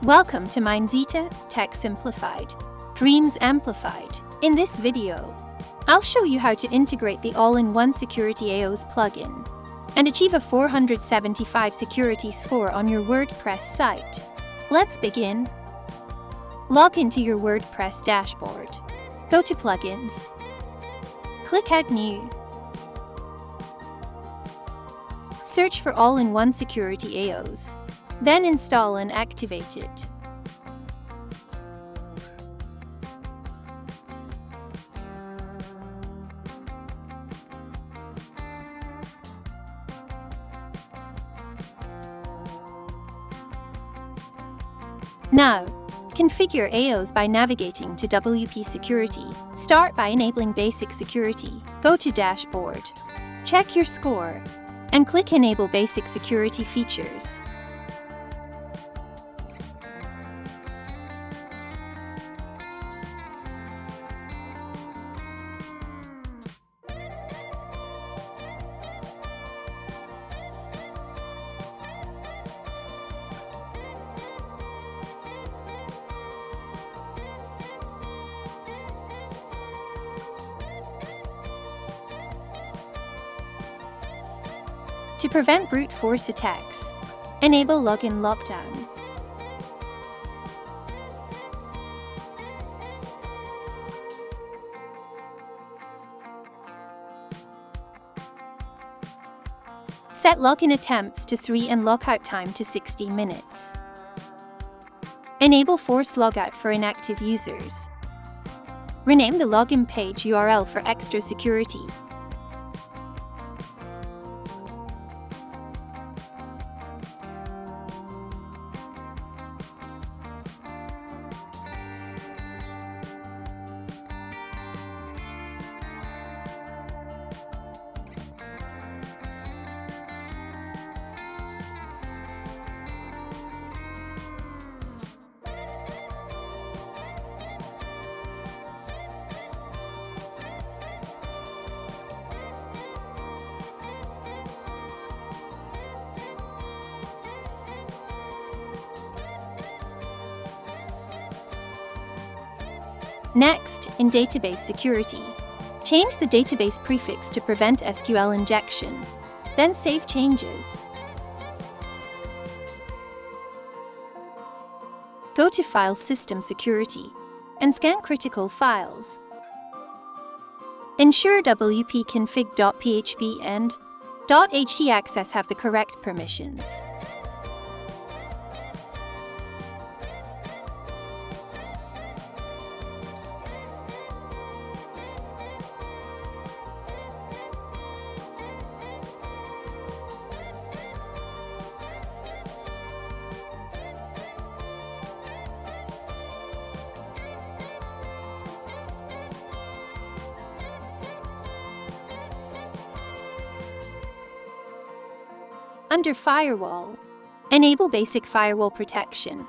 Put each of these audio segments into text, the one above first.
Welcome to Mindzita Tech Simplified, Dreams Amplified. In this video, I'll show you how to integrate the all-in-one Security AIOS plugin and achieve a 475 security score on your WordPress site. Let's begin. Log into your WordPress dashboard. Go to Plugins. Click Add New. Search for all-in-one Security AIOS. Then install and activate it. Now, configure AIOS by navigating to WP Security. Start by enabling Basic Security. Go to Dashboard. Check your score and click Enable Basic Security Features. To prevent brute force attacks, enable Login Lockdown. Set login attempts to 3 and lockout time to 60 minutes. Enable force logout for inactive users. Rename the login page URL for extra security. Next, in database security, change the database prefix to prevent SQL injection, then save changes. Go to File System Security and scan critical files. Ensure wp-config.php and htaccess have the correct permissions. Under Firewall, enable basic Firewall Protection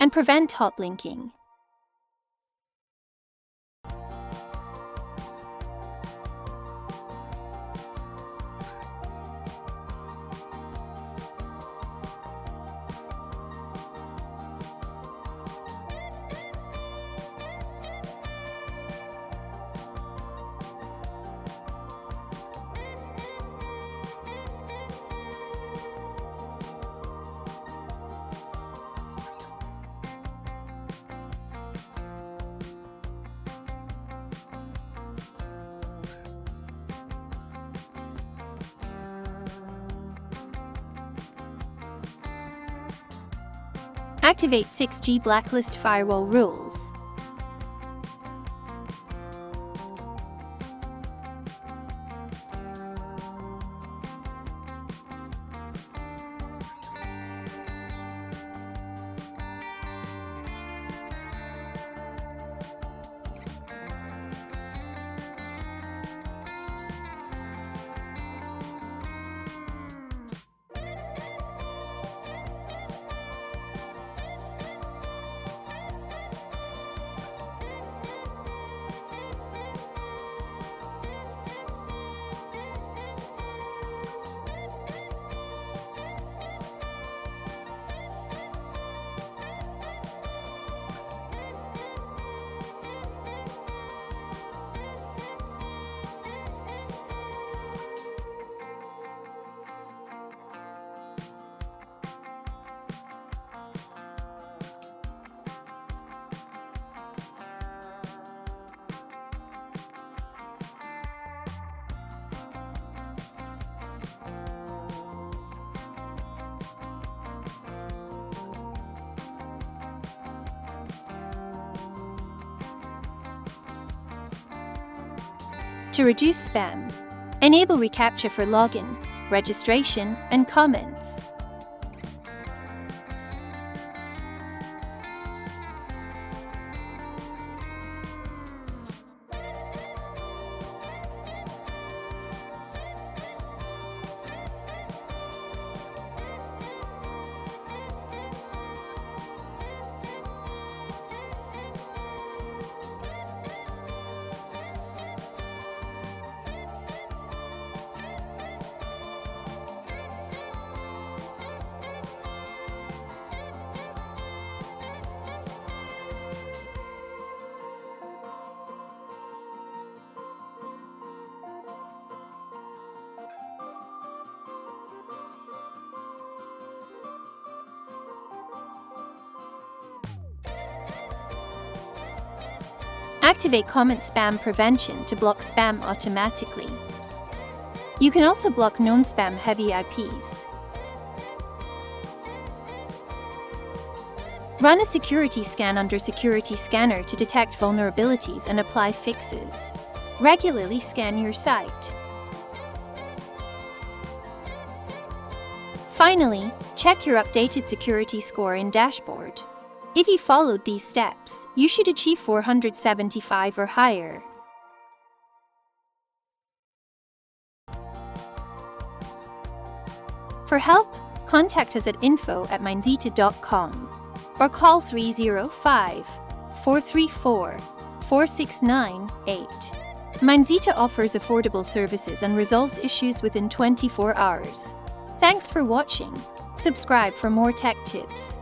and prevent hotlinking. Activate 6G Blacklist firewall rules. To reduce spam, enable reCAPTCHA for login, registration, and comments. Activate comment spam prevention to block spam automatically. You can also block known spam-heavy IPs. Run a security scan under Security Scanner to detect vulnerabilities and apply fixes. Regularly scan your site. Finally, check your updated security score in Dashboard. If you followed these steps, you should achieve 475 or higher. For help, contact us at info@mindzita.com or call 305-434-469-8. Mindzita offers affordable services and resolves issues within 24 hours. Thanks for watching. Subscribe for more tech tips.